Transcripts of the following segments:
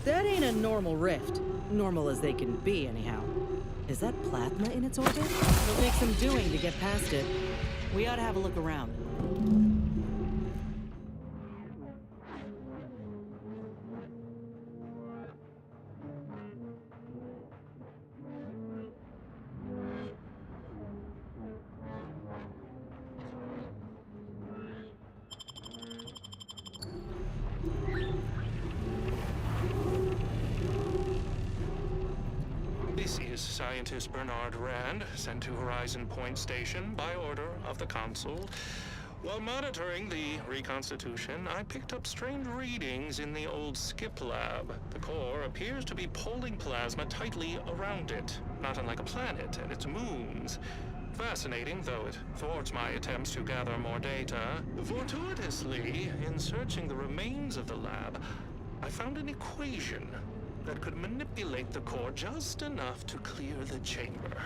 That ain't a normal rift. Normal as they can be, anyhow. Is that plasma in its orbit? It'll take some doing to get past it. We ought to have a look around. Scientist Bernard Rand, sent to Horizon Point Station by order of the Consul. While monitoring the reconstitution, I picked up strange readings in the old skip lab. The core appears to be pulling plasma tightly around it, not unlike a planet and its moons. Fascinating, though it thwarts my attempts to gather more data. Fortuitously, in searching the remains of the lab, I found an equation that could manipulate the core just enough to clear the chamber.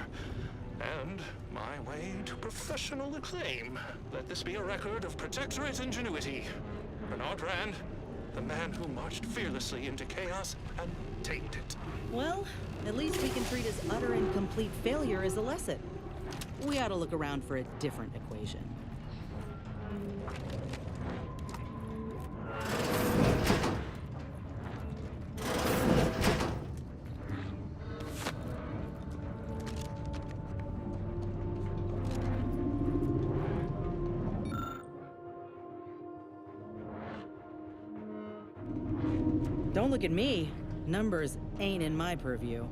And my way to professional acclaim. Let this be a record of Protectorate ingenuity. Bernard Rand, the man who marched fearlessly into chaos and tamed it. Well, at least we can treat his utter and complete failure as a lesson. We ought to look around for a different equation. Don't look at me. Numbers ain't in my purview.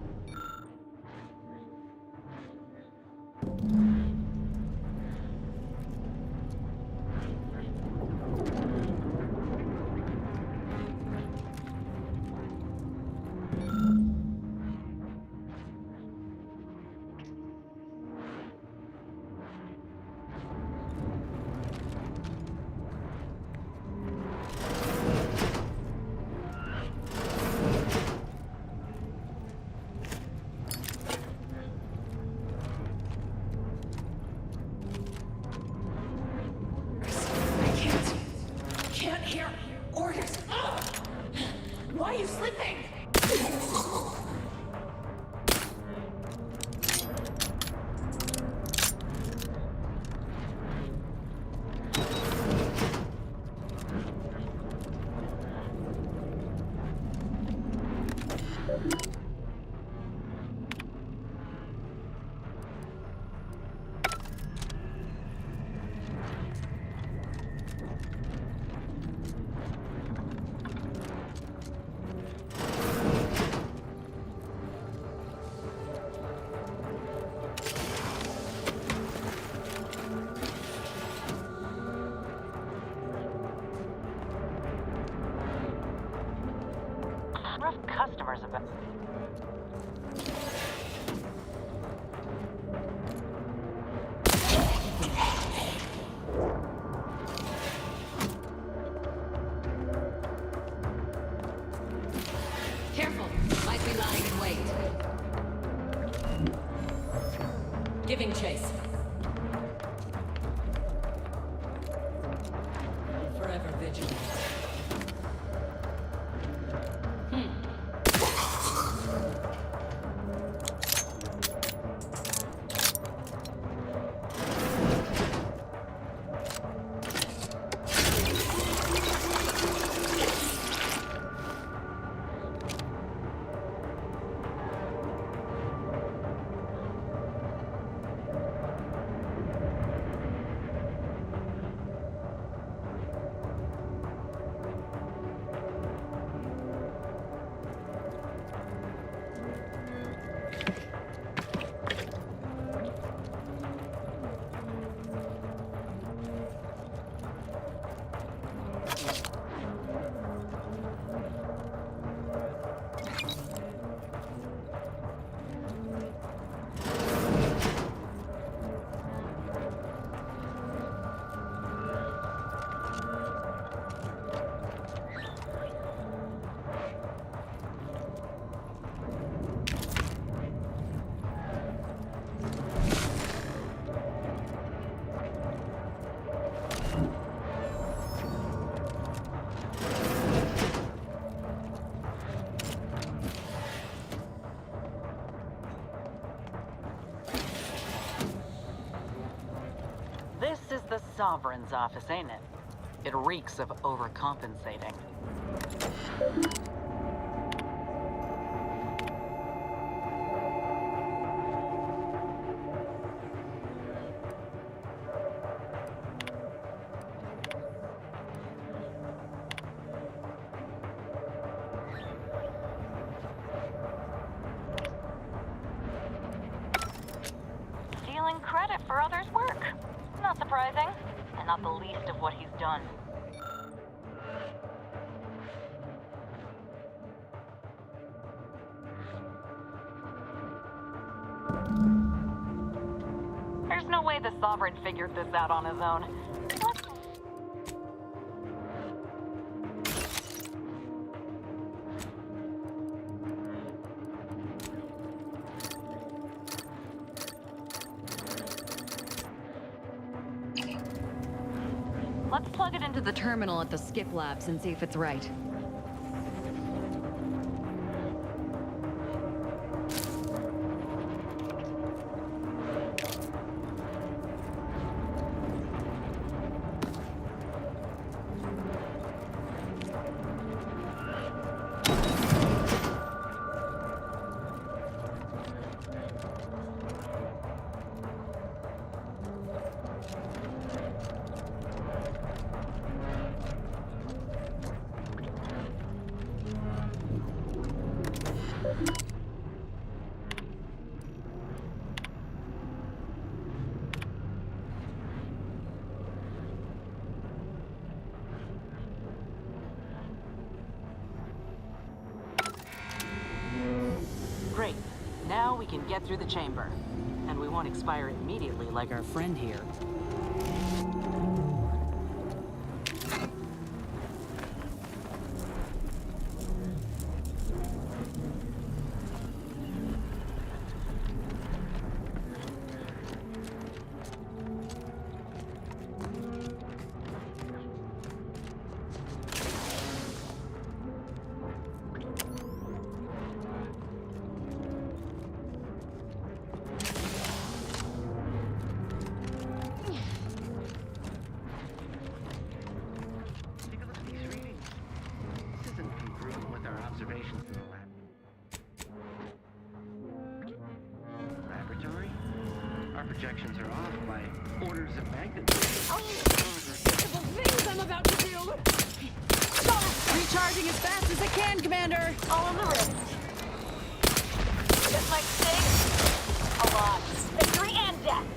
Why are you sleeping? Customers have been... Careful, might be lying in wait. Giving chase. Forever vigilant. Sovereign's office, ain't it? It reeks of overcompensating. Stealing credit for others' work. Not surprising, and not the least of what he's done. There's no way the Sovereign figured this out on his own. Let's plug it into the terminal at the Skip Labs and see if it's right. Great. Now we can get through the chamber. And we won't expire immediately like our friend here. Take a look at these readings. This isn't congruent with our observations in the lab. Laboratory? Our projections are off by orders of magnitude. Things I'm about to do! Recharging as fast as I can, Commander! All on the wrist. This might sting a lot. Victory and death.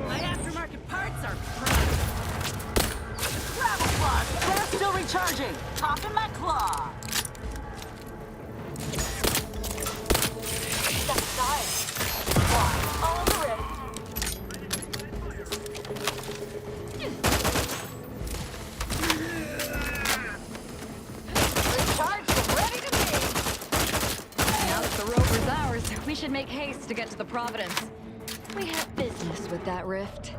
My aftermarket parts are prime. Travel claws. They're still recharging. Popping my claw. Step aside. All on the wrist. Recharged and ready to be. Now that the rover's ours, we should make haste to get to the Providence. We have business with that rift.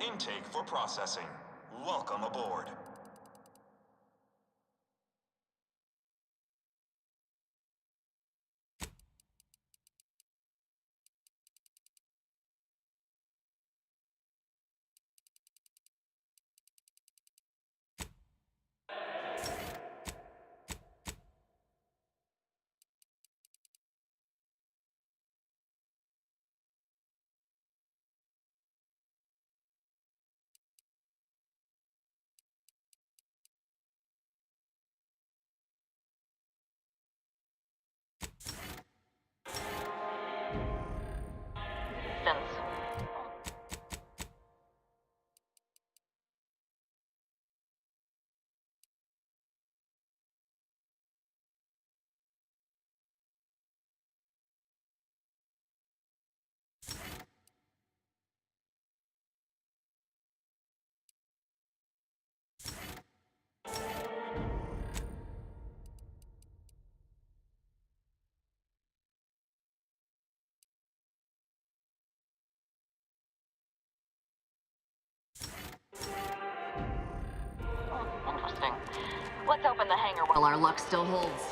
Intake for processing. Welcome aboard. Let's open the hangar while our luck still holds.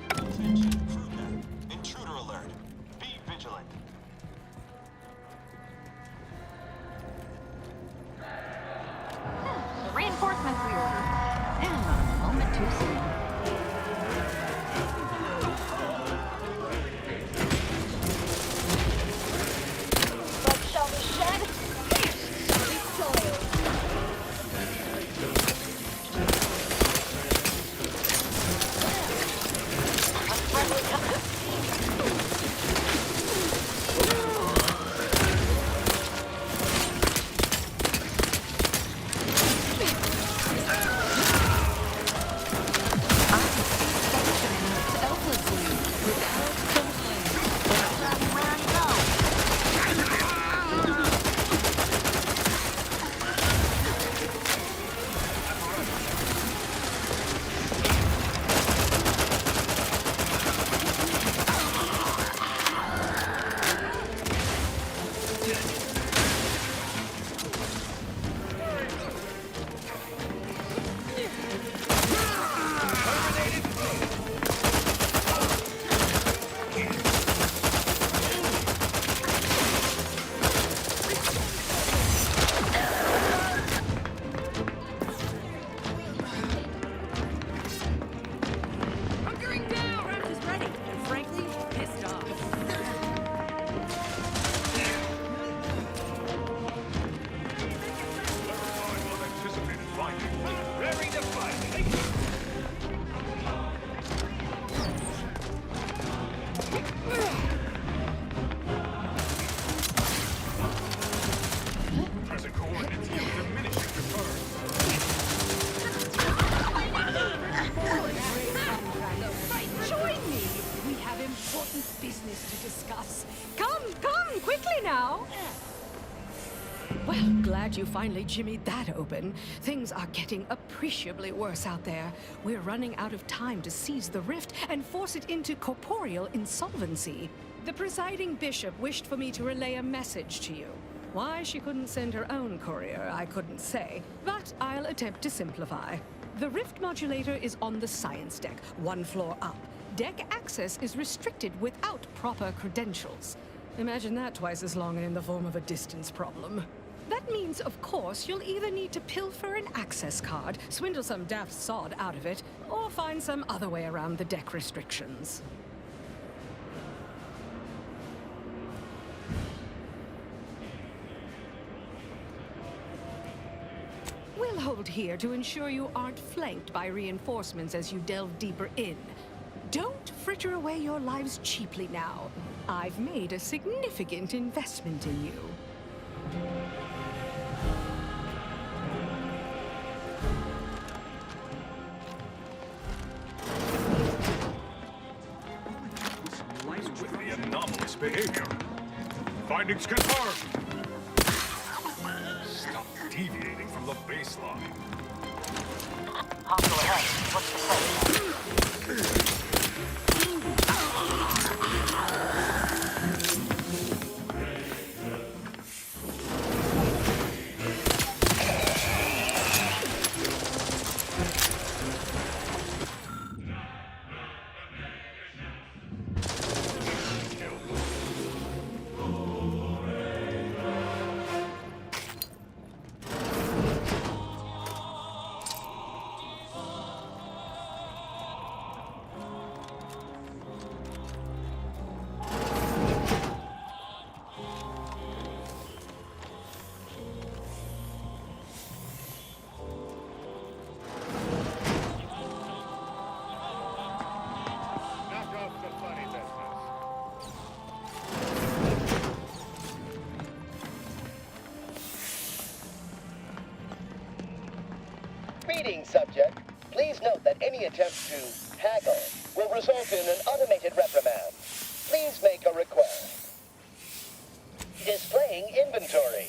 Attention, crew. Intruder alert. Be vigilant. The reinforcements we ordered. And not a moment too soon. But shall we shed? We soil. business to discuss. Come, quickly now! Well, glad you finally jimmied that open. Things are getting appreciably worse out there. We're running out of time to seize the rift and force it into corporeal insolvency. The presiding bishop wished for me to relay a message to you. Why she couldn't send her own courier, I couldn't say, but I'll attempt to simplify. The rift modulator is on the science deck, one floor up. Deck access is restricted without proper credentials. Imagine that twice as long and in the form of a distance problem. That means, of course, you'll either need to pilfer an access card, swindle some daft sod out of it, or find some other way around the deck restrictions. We'll hold here to ensure you aren't flanked by reinforcements as you delve deeper in. Don't fritter away your lives cheaply now. I've made a significant investment in you. With the anomalous behavior. Findings confirmed. Stop deviating from the baseline. Hostile ahead. What's the setting? subject, please note that any attempt to haggle will result in an automated reprimand. Please make a request. Displaying inventory.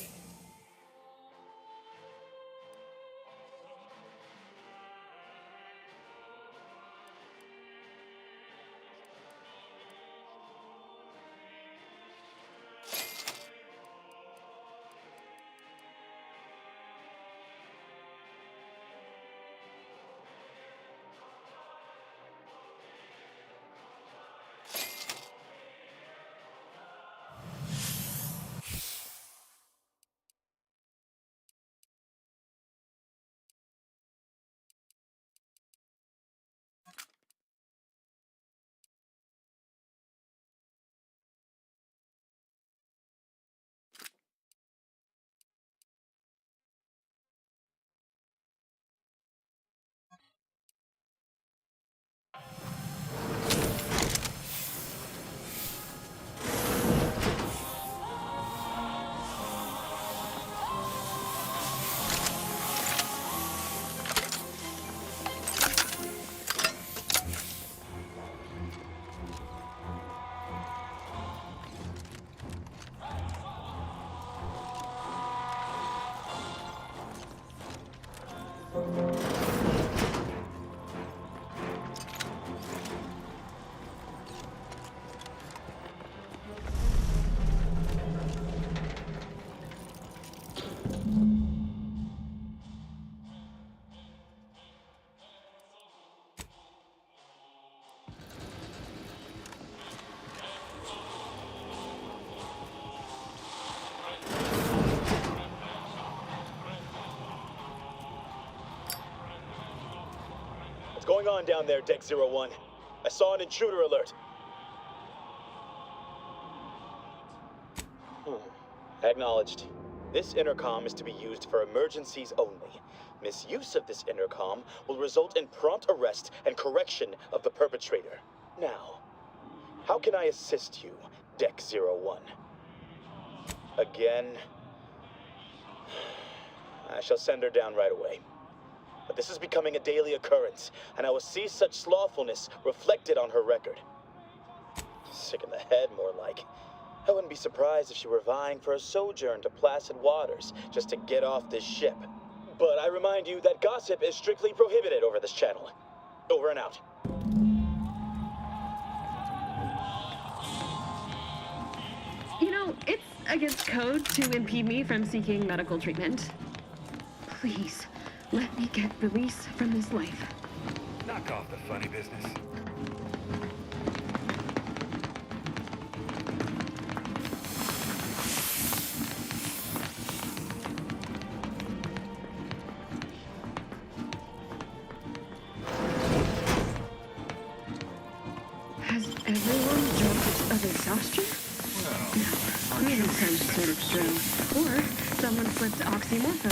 Going on down there, Deck 01. I saw an intruder alert. Acknowledged. This intercom is to be used for emergencies only. Misuse of this intercom will result in prompt arrest and correction of the perpetrator. Now, how can I assist you, Deck 01? Again, I shall send her down right away. But this is becoming a daily occurrence, and I will see such slothfulness reflected on her record. Sick in the head, more like. I wouldn't be surprised if she were vying for a sojourn to placid waters just to get off this ship. But I remind you that gossip is strictly prohibited over this channel. Over and out. You know, it's against code to impede me from seeking medical treatment. Please. Let me get release from this life. Knock off the funny business. Has everyone dropped its other exhaustion? No. Maybe some sort of drone. Or someone flipped oxymorpho.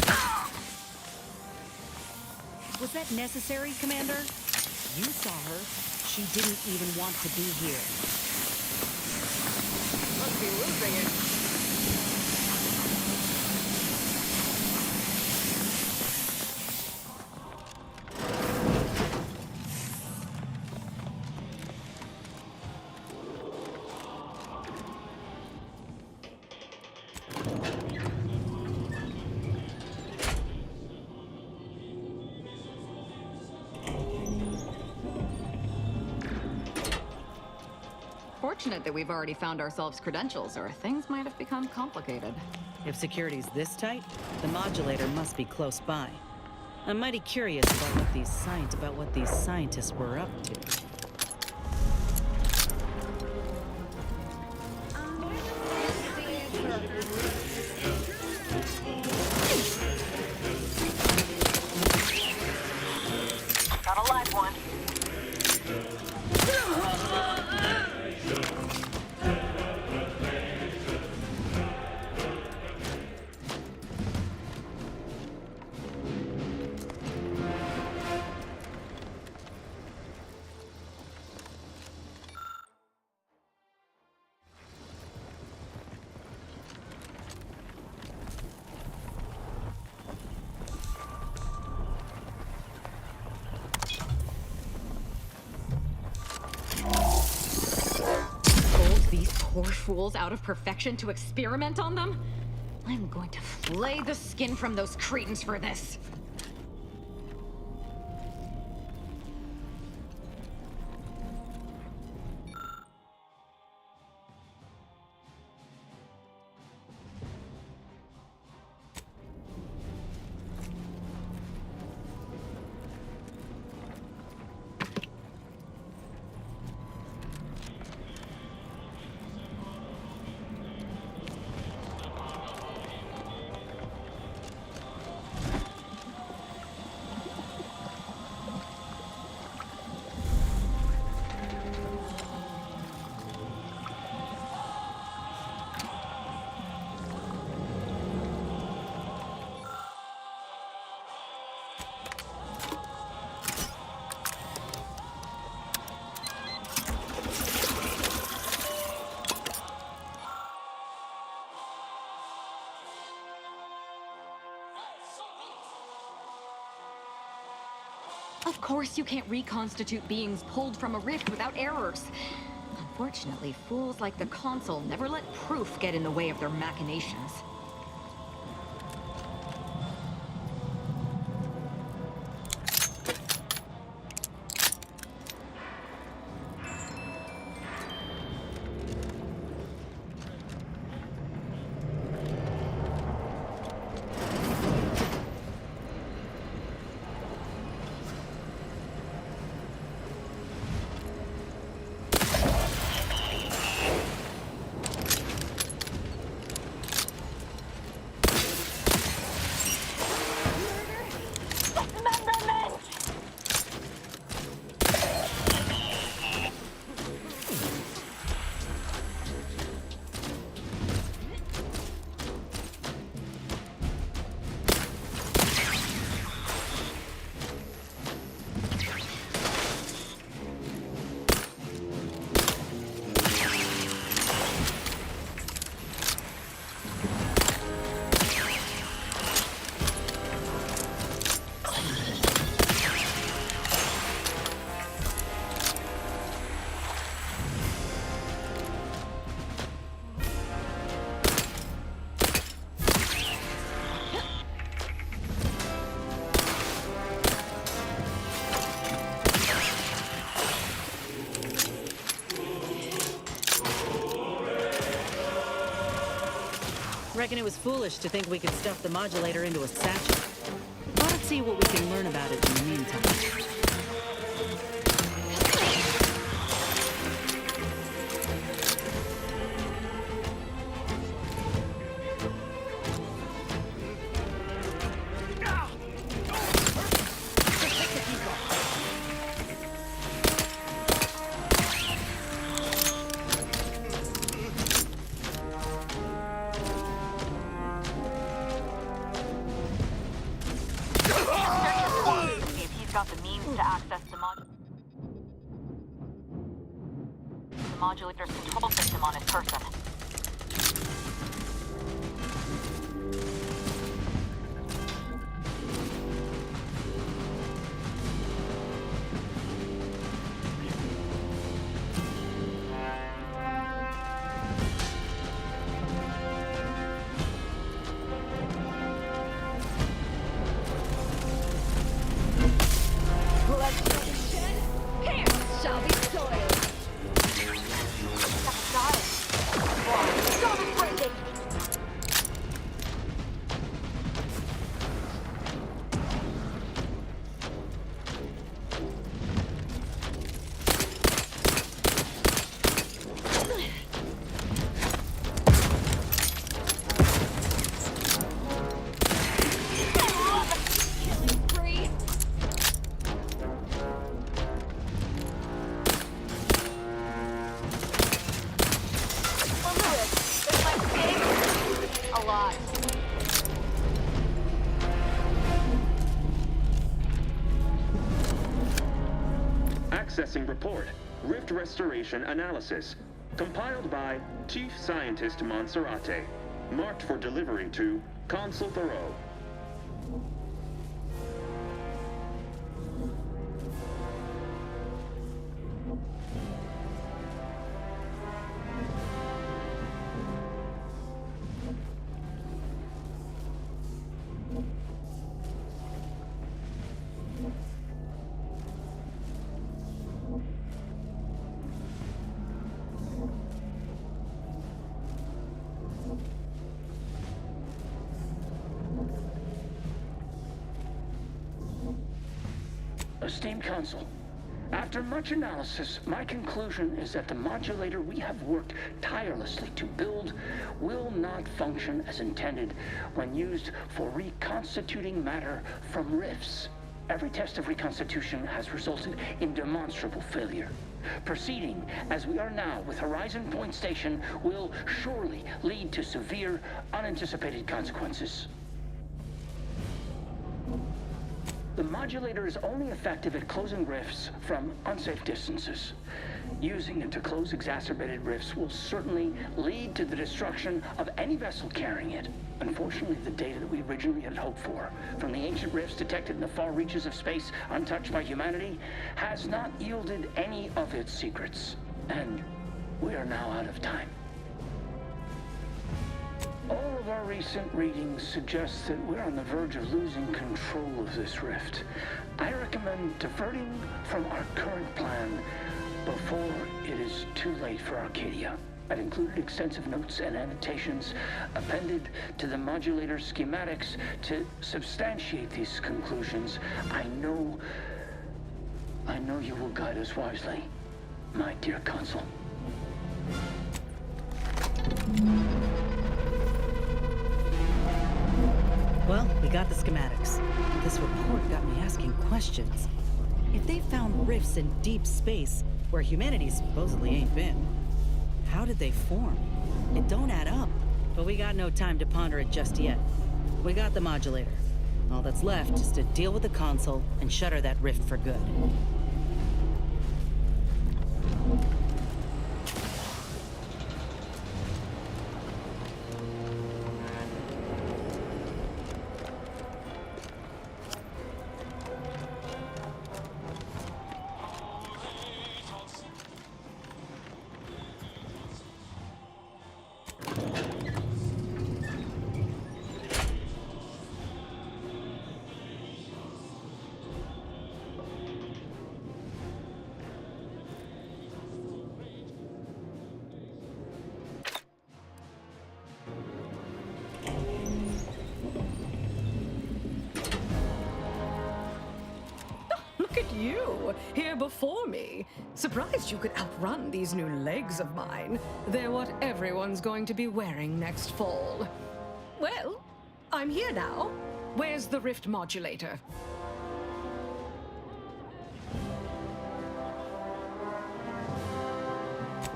Was that necessary, Commander? You saw her. She didn't even want to be here. Must be losing it. Fortunate that we've already found ourselves credentials, or things might have become complicated. If security's this tight, the modulator must be close by. I'm mighty curious about what these scientists were up to. Got a live one. poor fools out of perfection to experiment on them? I'm going to flay the skin from those cretins for this. Of course you can't reconstitute beings pulled from a rift without errors. Unfortunately, fools like the Consul never let proof get in the way of their machinations. Reckon it was foolish to think we could stuff the modulator into a satchel. Let's see what we can learn about it in the meantime. Modulator's control system on his person. Accessing report. Rift Restoration Analysis. Compiled by Chief Scientist Monserrate. Marked for delivery to Consul Thoreau. esteemed council. After much analysis, my conclusion is that the modulator we have worked tirelessly to build will not function as intended when used for reconstituting matter from rifts. Every test of reconstitution has resulted in demonstrable failure. Proceeding as we are now with Horizon Point Station will surely lead to severe, unanticipated consequences. The modulator is only effective at closing rifts from unsafe distances. Using it to close exacerbated rifts will certainly lead to the destruction of any vessel carrying it. Unfortunately, the data that we originally had hoped for from the ancient rifts detected in the far reaches of space untouched by humanity has not yielded any of its secrets. And we are now out of time. All of our recent readings suggest that we're on the verge of losing control of this rift. I recommend diverting from our current plan before it is too late for Arcadia. I've included extensive notes and annotations appended to the modulator schematics to substantiate these conclusions. I know you will guide us wisely, my dear Consul. Well, we got the schematics. This report got me asking questions. If they found rifts in deep space, where humanity supposedly ain't been, how did they form? It don't add up. But we got no time to ponder it just yet. We got the modulator. All that's left is to deal with the console and shutter that rift for good. You, here before me. Surprised you could outrun these new legs of mine. They're what everyone's going to be wearing next fall. Well, I'm here now. Where's the rift modulator?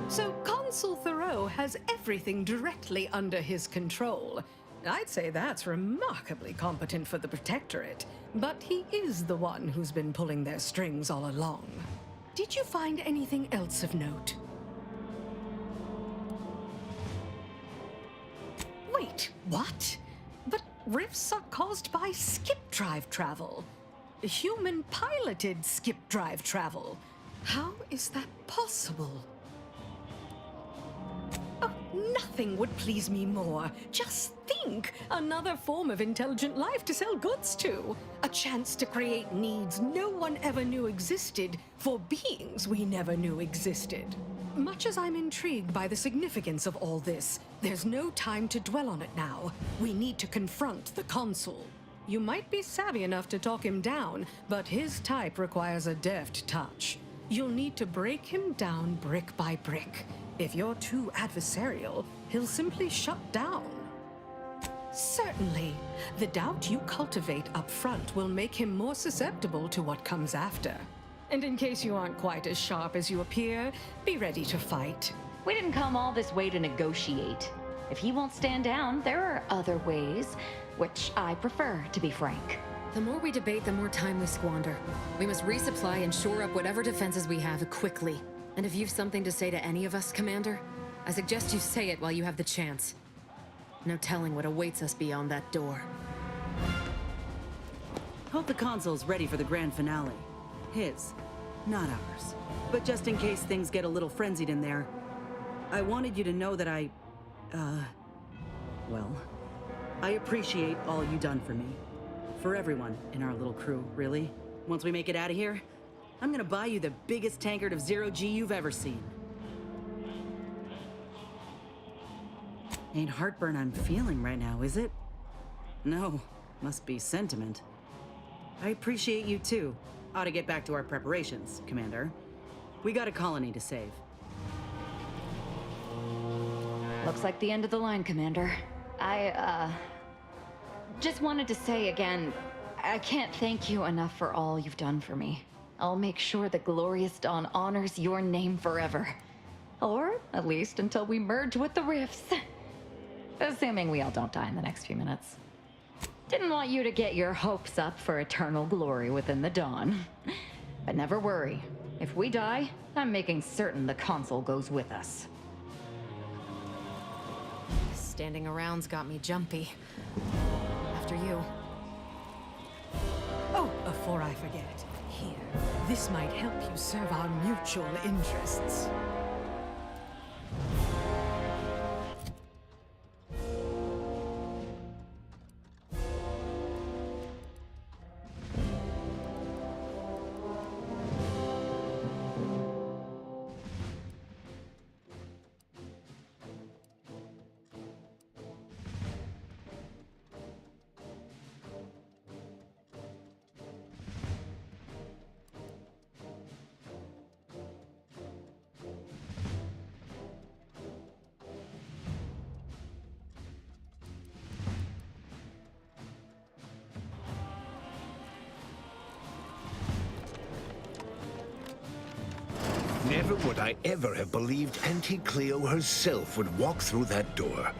So Consul Thoreau has everything directly under his control. I'd say that's remarkably competent for the Protectorate, but he is the one who's been pulling their strings all along. Did you find anything else of note? Wait, what? But rifts are caused by skip drive travel. Human-piloted skip drive travel. How is that possible? Oh, nothing would please me more. Just think, another form of intelligent life to sell goods to. A chance to create needs no one ever knew existed for beings we never knew existed. Much as I'm intrigued by the significance of all this, there's no time to dwell on it now. We need to confront the Consul. You might be savvy enough to talk him down, but his type requires a deft touch. You'll need to break him down brick by brick. If you're too adversarial, he'll simply shut down. Certainly, the doubt you cultivate up front will make him more susceptible to what comes after. And in case you aren't quite as sharp as you appear, be ready to fight. We didn't come all this way to negotiate. If he won't stand down, there are other ways, which I prefer, to be frank. The more we debate, the more time we squander. We must resupply and shore up whatever defenses we have quickly. And if you've something to say to any of us, Commander, I suggest you say it while you have the chance. No telling what awaits us beyond that door. Hope the Consul's ready for the grand finale. His, not ours. But just in case things get a little frenzied in there, I wanted you to know that I appreciate all you done for me. For everyone in our little crew, really. Once we make it out of here, I'm gonna buy you the biggest tankard of zero-G you've ever seen. Ain't heartburn I'm feeling right now, is it? No, must be sentiment. I appreciate you too. Ought to get back to our preparations, Commander. We got a colony to save. Looks like the end of the line, Commander. I just wanted to say again, I can't thank you enough for all you've done for me. I'll make sure the Glorious Dawn honors your name forever. Or, at least until we merge with the Rifts. Assuming we all don't die in the next few minutes. Didn't want you to get your hopes up for eternal glory within the Dawn. But never worry. If we die, I'm making certain the console goes with us. Standing around's got me jumpy. After you. Oh, before I forget, here. This might help you serve our mutual interests. Never would I ever have believed Auntie Cleo herself would walk through that door.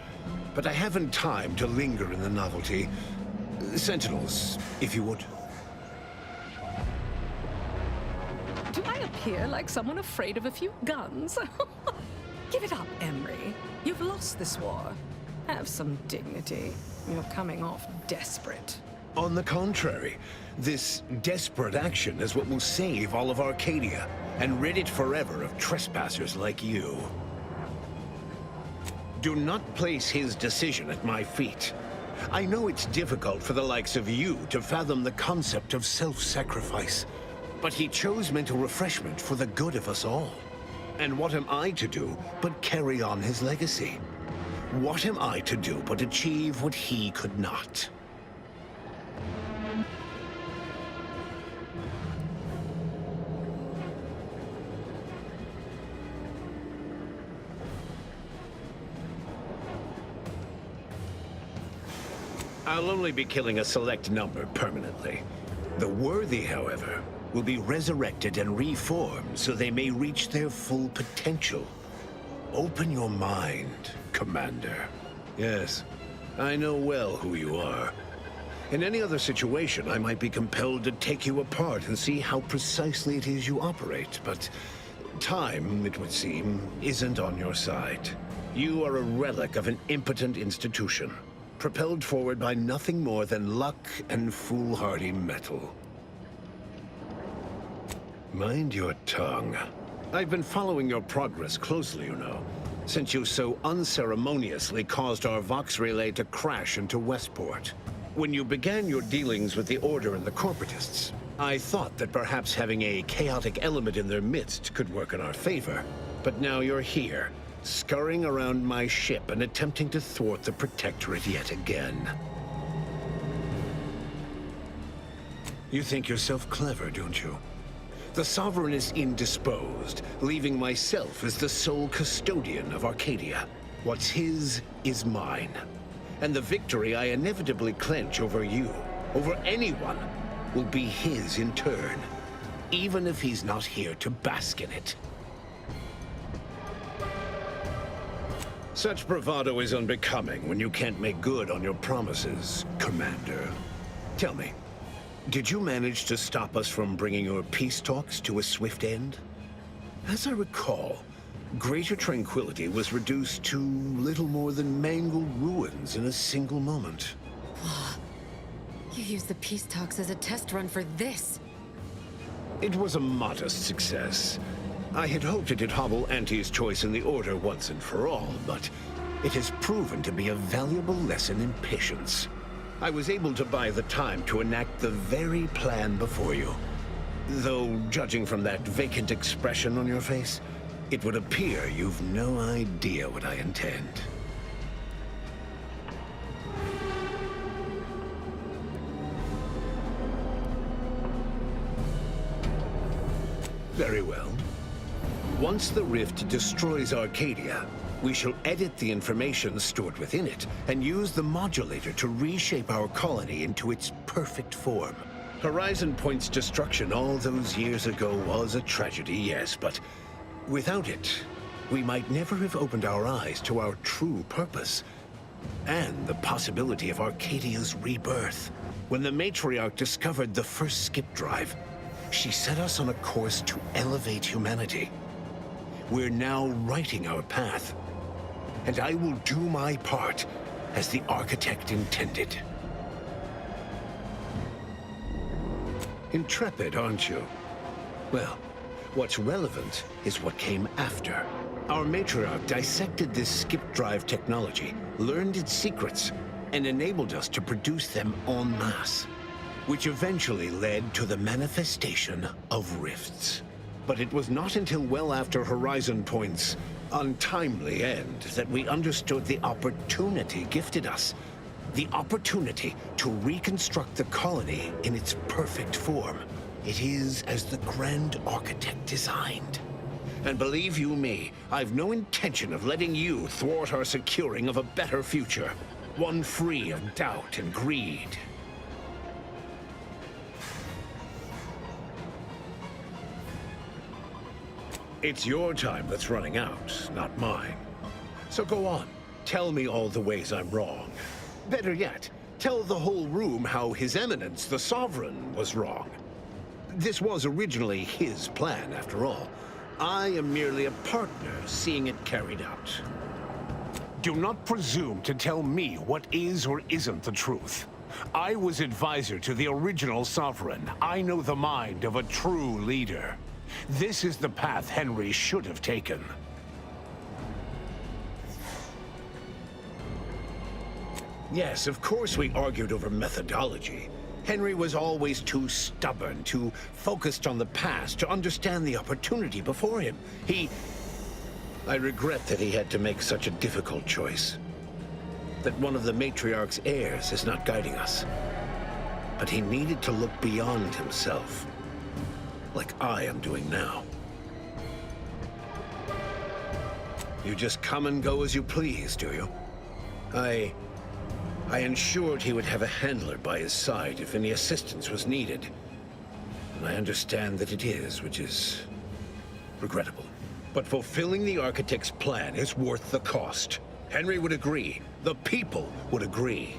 But I haven't time to linger in the novelty. Sentinels, if you would. Do I appear like someone afraid of a few guns? Give it up, Emery. You've lost this war. Have some dignity. You're coming off desperate. On the contrary, this desperate action is what will save all of Arcadia and rid it forever of trespassers like you. Do not place his decision at my feet. I know it's difficult for the likes of you to fathom the concept of self-sacrifice, but he chose mental refreshment for the good of us all. And what am I to do but carry on his legacy? What am I to do but achieve what he could not? I'll only be killing a select number permanently. The worthy, however, will be resurrected and reformed so they may reach their full potential. Open your mind, Commander. Yes, I know well who you are. In any other situation, I might be compelled to take you apart and see how precisely it is you operate, but time, it would seem, isn't on your side. You are a relic of an impotent institution, propelled forward by nothing more than luck and foolhardy metal. Mind your tongue. I've been following your progress closely, you know, since you so unceremoniously caused our Vox relay to crash into Westport. When you began your dealings with the Order and the Corporatists, I thought that perhaps having a chaotic element in their midst could work in our favor. But now you're here, scurrying around my ship and attempting to thwart the Protectorate yet again. You think yourself clever, don't you? The Sovereign is indisposed, leaving myself as the sole custodian of Arcadia. What's his is mine. And the victory I inevitably clench over you, over anyone, will be his in turn, even if he's not here to bask in it. Such bravado is unbecoming when you can't make good on your promises, Commander. Tell me, did you manage to stop us from bringing your peace talks to a swift end? As I recall, Greater Tranquility was reduced to little more than mangled ruins in a single moment. You used the peace talks as a test run for this. It was a modest success. I had hoped it'd hobble Auntie's choice in the Order once and for all, but it has proven to be a valuable lesson in patience. I was able to buy the time to enact the very plan before you. Though, judging from that vacant expression on your face, it would appear you've no idea what I intend. Very well. Once the rift destroys Arcadia, we shall edit the information stored within it and use the modulator to reshape our colony into its perfect form. Horizon Point's destruction all those years ago was a tragedy, yes, but without it, we might never have opened our eyes to our true purpose and the possibility of Arcadia's rebirth. When the matriarch discovered the first skip drive, she set us on a course to elevate humanity. We're now writing our path, and I will do my part as the architect intended. Intrepid, aren't you? Well, what's relevant is what came after. Our matriarch dissected this skip drive technology, learned its secrets, and enabled us to produce them en masse, which eventually led to the manifestation of rifts. But it was not until well after Horizon Point's untimely end that we understood the opportunity gifted us. The opportunity to reconstruct the colony in its perfect form. It is as the Grand Architect designed. And believe you me, I've no intention of letting you thwart our securing of a better future. One free of doubt and greed. It's your time that's running out, not mine. So go on, tell me all the ways I'm wrong. Better yet, tell the whole room how His Eminence, the Sovereign, was wrong. This was originally his plan, after all. I am merely a partner seeing it carried out. Do not presume to tell me what is or isn't the truth. I was advisor to the original Sovereign. I know the mind of a true leader. This is the path Henry should have taken. Yes, of course we argued over methodology. Henry was always too stubborn, too focused on the past to understand the opportunity before him. I regret that he had to make such a difficult choice. That one of the matriarch's heirs is not guiding us. But he needed to look beyond himself, like I am doing now. You just come and go as you please, do you? I ensured he would have a handler by his side if any assistance was needed. And I understand that it is, which is regrettable. But fulfilling the Architect's plan is worth the cost. Henry would agree. The people would agree.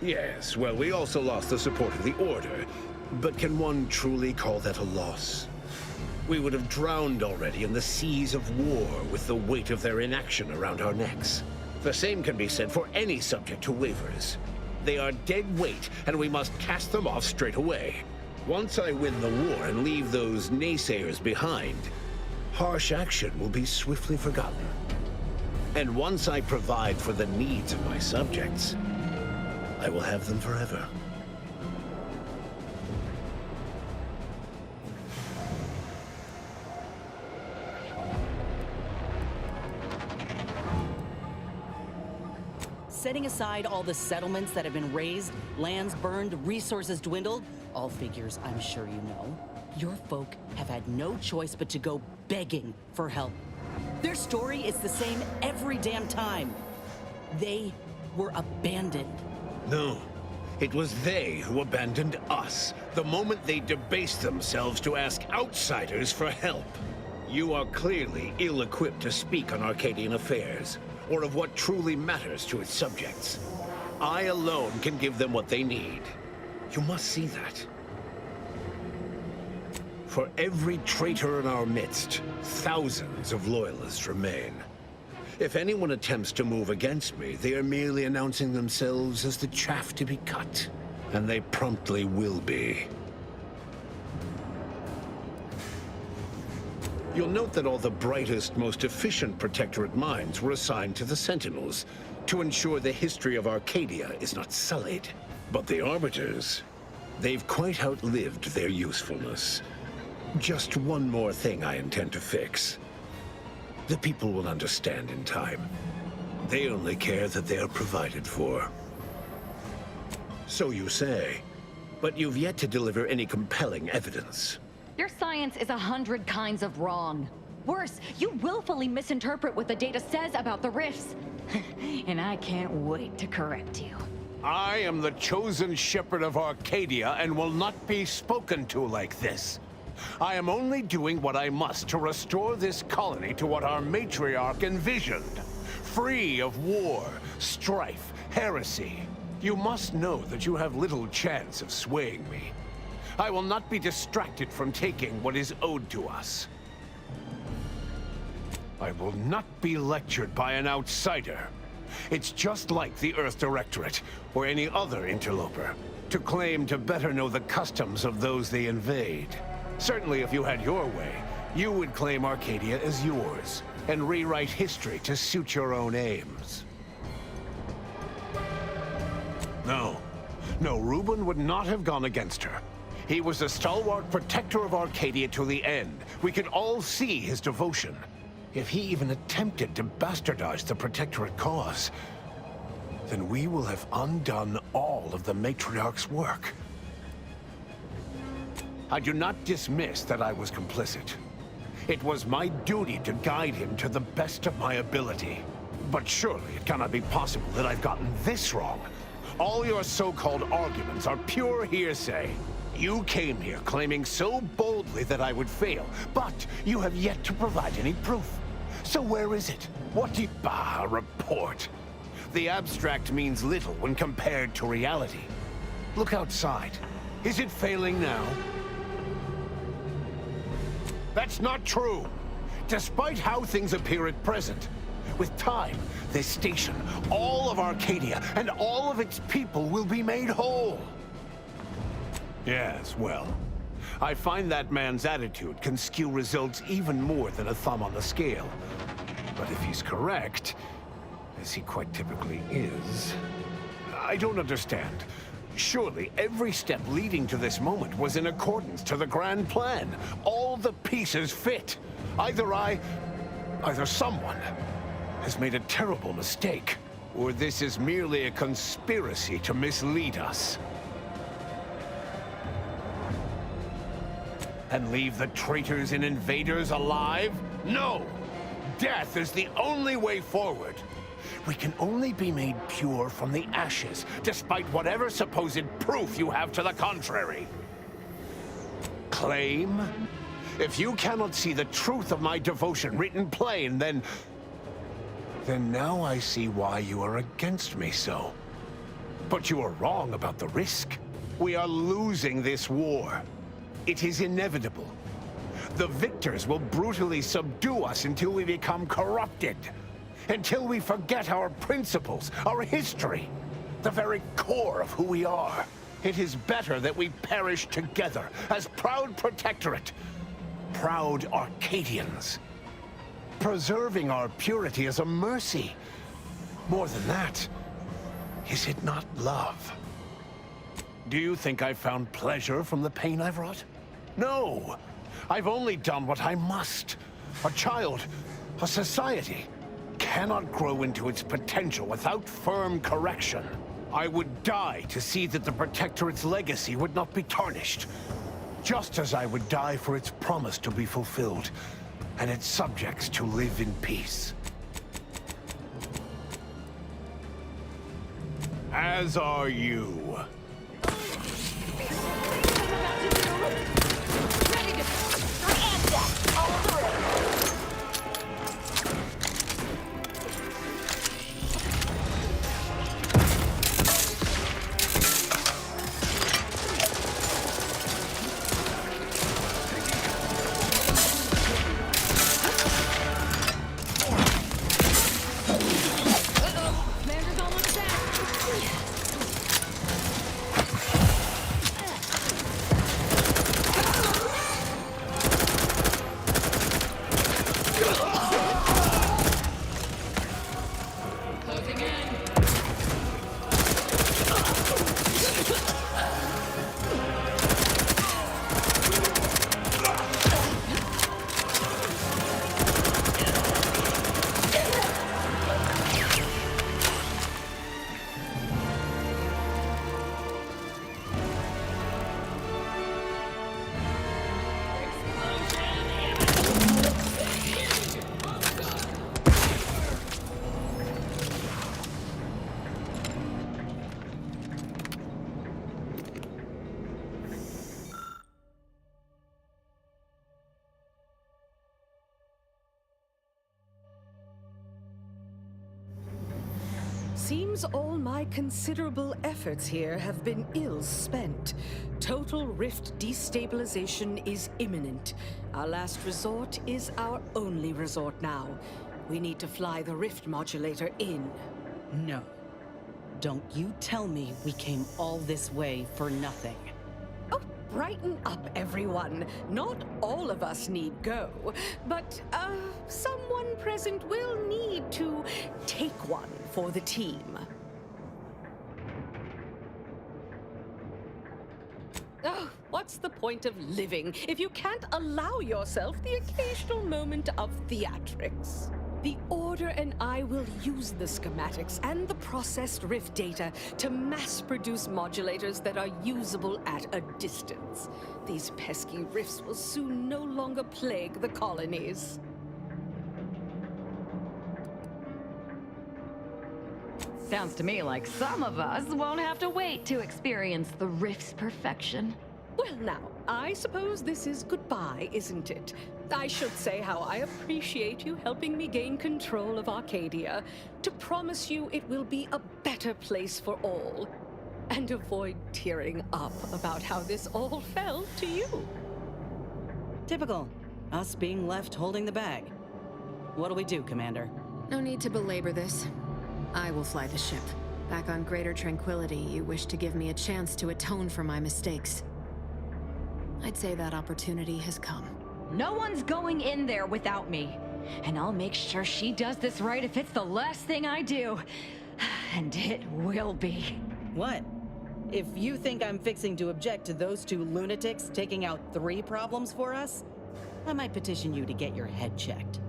Yes, well, we also lost the support of the Order. But can one truly call that a loss? We would have drowned already in the seas of war with the weight of their inaction around our necks. The same can be said for any subject who wavers. They are dead weight, and we must cast them off straight away. Once I win the war and leave those naysayers behind, harsh action will be swiftly forgotten. And once I provide for the needs of my subjects, I will have them forever. Setting aside all the settlements that have been razed, lands burned, resources dwindled, all figures I'm sure you know, your folk have had no choice but to go begging for help. Their story is the same every damn time. They were abandoned. No, it was they who abandoned us the moment they debased themselves to ask outsiders for help. You are clearly ill-equipped to speak on Arcadian affairs, or of what truly matters to its subjects. I alone can give them what they need. You must see that. For every traitor in our midst, thousands of loyalists remain. If anyone attempts to move against me, they are merely announcing themselves as the chaff to be cut. And they promptly will be. You'll note that all the brightest, most efficient Protectorate minds were assigned to the Sentinels to ensure the history of Arcadia is not sullied. But the Arbiters, they've quite outlived their usefulness. Just one more thing I intend to fix. The people will understand in time. They only care that they are provided for. So you say, but you've yet to deliver any compelling evidence. Your science is 100 kinds of wrong. Worse, you willfully misinterpret what the data says about the rifts. And I can't wait to correct you. I am the chosen shepherd of Arcadia and will not be spoken to like this. I am only doing what I must to restore this colony to what our matriarch envisioned. Free of war, strife, heresy. You must know that you have little chance of swaying me. I will not be distracted from taking what is owed to us. I will not be lectured by an outsider. It's just like the Earth Directorate, or any other interloper, to claim to better know the customs of those they invade. Certainly if you had your way, you would claim Arcadia as yours, and rewrite history to suit your own aims. No, Reuben would not have gone against her. He was a stalwart protector of Arcadia to the end. We can all see his devotion. If he even attempted to bastardize the Protectorate cause, then we will have undone all of the Matriarch's work. I do not dismiss that I was complicit. It was my duty to guide him to the best of my ability. But surely it cannot be possible that I've gotten this wrong. All your so-called arguments are pure hearsay. You came here claiming so boldly that I would fail, but you have yet to provide any proof. So where is it? What do you... Bah, a report. The abstract means little when compared to reality. Look outside. Is it failing now? That's not true. Despite how things appear at present, with time, this station, all of Arcadia, and all of its people will be made whole. Yes, well, I find that man's attitude can skew results even more than a thumb on the scale. But if he's correct, as he quite typically is, I don't understand. Surely every step leading to this moment was in accordance to the grand plan. All the pieces fit. Either someone has made a terrible mistake, or this is merely a conspiracy to mislead us. And leave the traitors and invaders alive? No! Death is the only way forward. We can only be made pure from the ashes, despite whatever supposed proof you have to the contrary. Claim? If you cannot see the truth of my devotion written plain, then now I see why you are against me so. But you are wrong about the risk. We are losing this war. It is inevitable. The victors will brutally subdue us until we become corrupted. Until we forget our principles, our history, the very core of who we are. It is better that we perish together as proud Protectorate, proud Arcadians. Preserving our purity is a mercy. More than that, is it not love? Do you think I've found pleasure from the pain I've wrought? No! I've only done what I must. A child, a society, cannot grow into its potential without firm correction. I would die to see that the Protectorate's legacy would not be tarnished. Just as I would die for its promise to be fulfilled, and its subjects to live in peace. As are you. Seems all my considerable efforts here have been ill spent. Total rift destabilization is imminent. Our last resort is our only resort now. We need to fly the rift modulator in. No. Don't you tell me we came all this way for nothing. Oh, brighten up, everyone. Not all of us need go, but, someone present will need to take one for the team. Oh, what's the point of living if you can't allow yourself the occasional moment of theatrics? The Order and I will use the schematics and the processed rift data to mass-produce modulators that are usable at a distance. These pesky rifts will soon no longer plague the colonies. Sounds to me like some of us won't have to wait to experience the rift's perfection. Well now, I suppose this is goodbye, isn't it? I should say how I appreciate you helping me gain control of Arcadia, to promise you it will be a better place for all, and avoid tearing up about how this all fell to you. Typical. Us being left holding the bag. What'll we do, Commander? No need to belabor this. I will fly the ship. Back on Greater Tranquility, you wish to give me a chance to atone for my mistakes. I'd say that opportunity has come. No one's going in there without me. And I'll make sure she does this right if it's the last thing I do. And it will be. What? If you think I'm fixing to object to those two lunatics taking out 3 problems for us, I might petition you to get your head checked.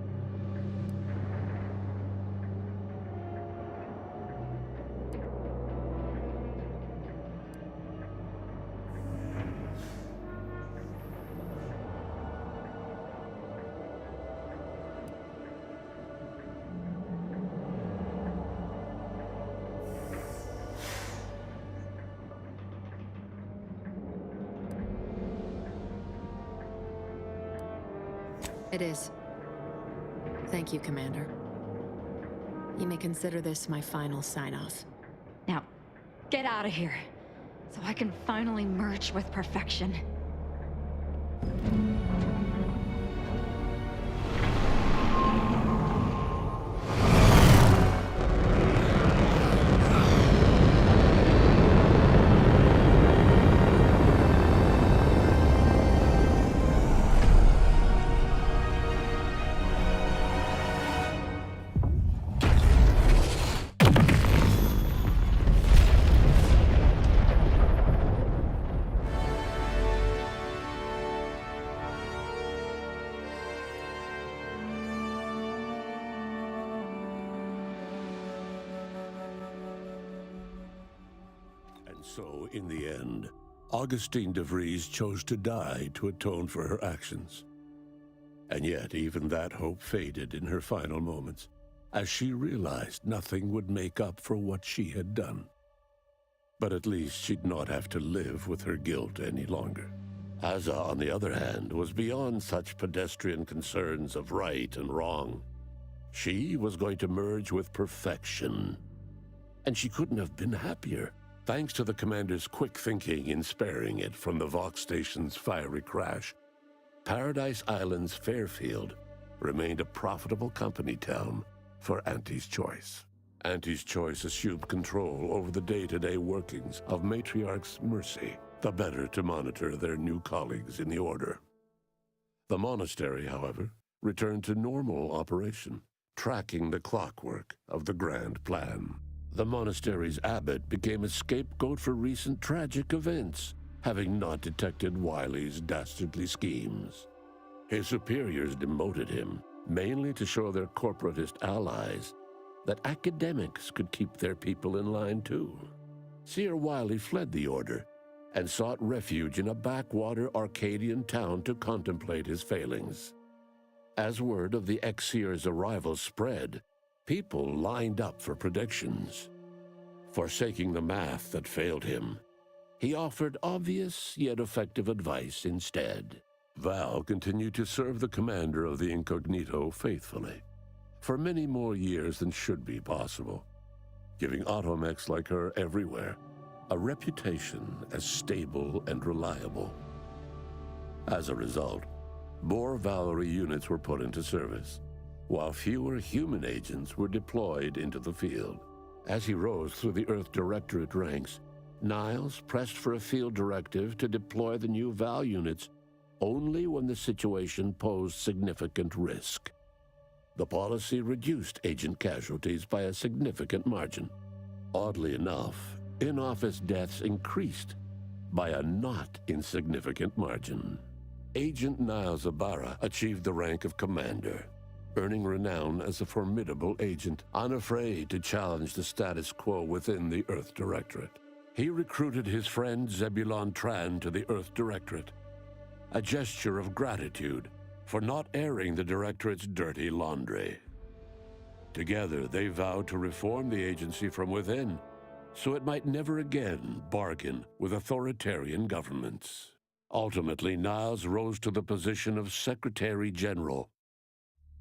It is. Thank you, Commander. You may consider this my final sign-off. Now, get out of here, so I can finally merge with perfection. So, in the end, Augustine de Vries chose to die to atone for her actions. And yet, even that hope faded in her final moments, as she realized nothing would make up for what she had done. But at least she'd not have to live with her guilt any longer. Hazza, on the other hand, was beyond such pedestrian concerns of right and wrong. She was going to merge with perfection. And she couldn't have been happier. Thanks to the Commander's quick thinking in sparing it from the Vox Station's fiery crash, Paradise Island's Fairfield remained a profitable company town for Auntie's Choice. Auntie's Choice assumed control over the day-to-day workings of Matriarch's Mercy, the better to monitor their new colleagues in the Order. The monastery, however, returned to normal operation, tracking the clockwork of the grand plan. The monastery's abbot became a scapegoat for recent tragic events, having not detected Wiley's dastardly schemes. His superiors demoted him, mainly to show their corporatist allies that academics could keep their people in line too. Seer Wiley fled the Order and sought refuge in a backwater Arcadian town to contemplate his failings. As word of the ex-seer's arrival spread, people lined up for predictions. Forsaking the math that failed him, he offered obvious yet effective advice instead. Val continued to serve the commander of the Incognito faithfully, for many more years than should be possible. giving automechs like her everywhere a reputation as stable and reliable. As a result, more Valerie units were put into service, while fewer human agents were deployed into the field. As he rose through the Earth Directorate ranks, Niles pressed for a field directive to deploy the new Val units only when the situation posed significant risk. The policy reduced agent casualties by a significant margin. Oddly enough, in-office deaths increased by a not insignificant margin. Agent Niles Ibarra achieved the rank of commander, earning renown as a formidable agent, unafraid to challenge the status quo within the Earth Directorate. He recruited his friend Zebulon Tran to the Earth Directorate, a gesture of gratitude for not airing the Directorate's dirty laundry. Together, they vowed to reform the agency from within, so it might never again bargain with authoritarian governments. Ultimately, Niles rose to the position of Secretary General.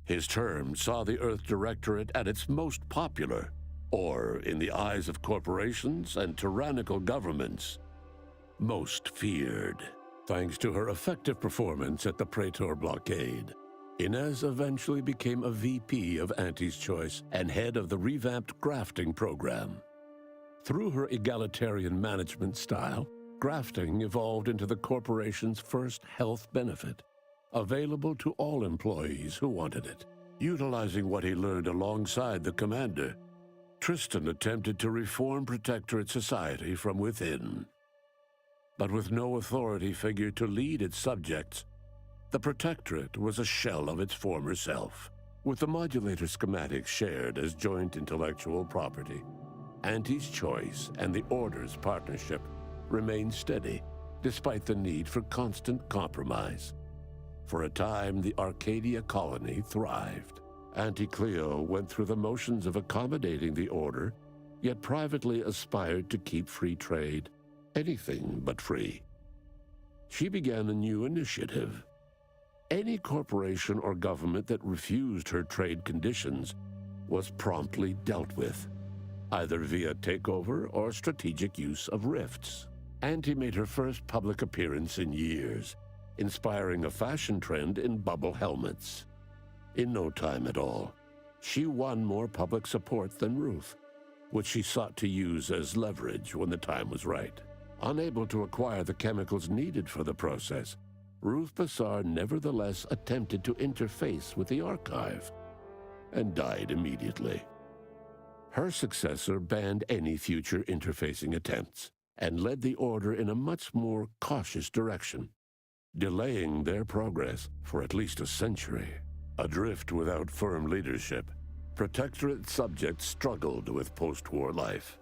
His term saw the Earth Directorate at its most popular, or, in the eyes of corporations and tyrannical governments, most feared. Thanks to her effective performance at the Praetor blockade, Inez eventually became a VP of Auntie's Choice and head of the revamped grafting program. Through her egalitarian management style, grafting evolved into the corporation's first health benefit, available to all employees who wanted it. Utilizing what he learned alongside the commander, Tristan attempted to reform Protectorate society from within. But with no authority figure to lead its subjects, the Protectorate was a shell of its former self. With the modulator schematics shared as joint intellectual property, Auntie's Choice and the Order's partnership remained steady, despite the need for constant compromise. For a time, the Arcadia colony thrived. Auntie Cleo went through the motions of accommodating the Order, yet privately aspired to keep free trade anything but free. She began a new initiative. Any corporation or government that refused her trade conditions was promptly dealt with, either via takeover or strategic use of rifts. Auntie made her first public appearance in years, inspiring a fashion trend in bubble helmets. In no time at all, she won more public support than Ruth, which she sought to use as leverage when the time was right. Unable to acquire the chemicals needed for the process, Ruth Bassar nevertheless attempted to interface with the archive and died immediately. Her successor banned any future interfacing attempts and led the Order in a much more cautious direction, delaying their progress for at least a century. Adrift without firm leadership, Protectorate subjects struggled with post-war life.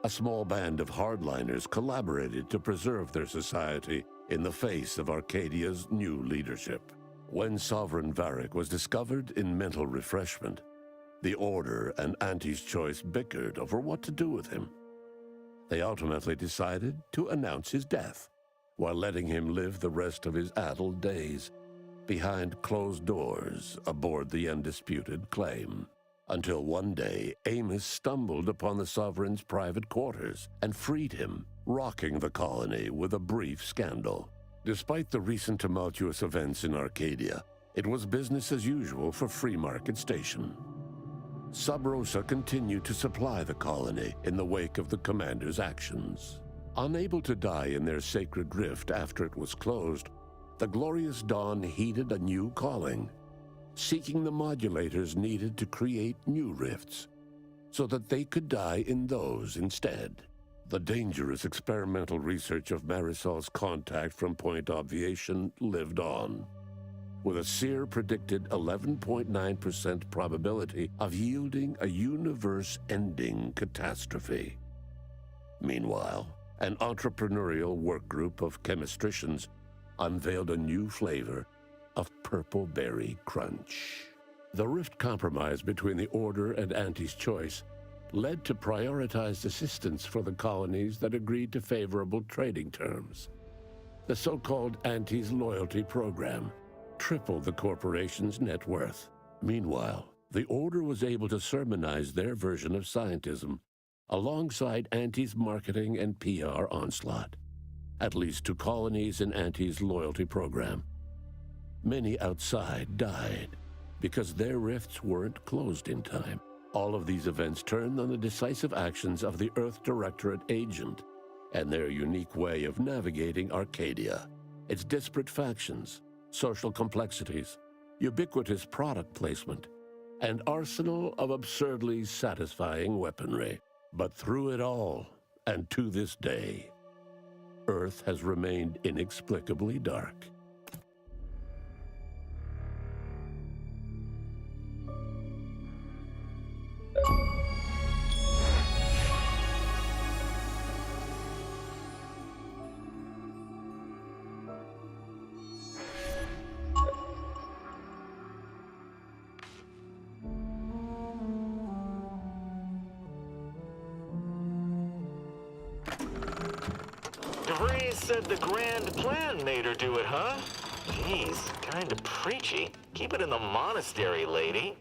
A small band of hardliners collaborated to preserve their society in the face of Arcadia's new leadership. When Sovereign Varric was discovered in mental refreshment, the Order and Auntie's Choice bickered over what to do with him. They ultimately decided to announce his death, while letting him live the rest of his addled days behind closed doors aboard the undisputed claim. Until one day, Amos stumbled upon the Sovereign's private quarters and freed him, rocking the colony with a brief scandal. Despite the recent tumultuous events in Arcadia, it was business as usual for Free Market Station. Sub Rosa continued to supply the colony in the wake of the commander's actions. Unable to die in their sacred rift after it was closed, the Glorious Dawn heeded a new calling, seeking the modulators needed to create new rifts, so that they could die in those instead. The dangerous experimental research of Marisol's contact from Point Obviation lived on, with a Seer predicted 11.9% probability of yielding a universe-ending catastrophe. Meanwhile, an entrepreneurial work group of chemistricians unveiled a new flavor of Purple Berry Crunch. The rift compromise between the Order and Auntie's Choice led to prioritized assistance for the colonies that agreed to favorable trading terms. The so-called Auntie's Loyalty Program tripled the corporation's net worth. Meanwhile, the Order was able to sermonize their version of scientism alongside Auntie's marketing and PR onslaught, at least to colonies in Auntie's loyalty program. Many outside died because their rifts weren't closed in time. All of these events turned on the decisive actions of the Earth Directorate agent and their unique way of navigating Arcadia, its disparate factions, social complexities, ubiquitous product placement, and arsenal of absurdly satisfying weaponry. But through it all, and to this day, Earth has remained inexplicably dark. Said the grand plan made her do it, huh? Jeez, kinda preachy. Keep it in the monastery, lady.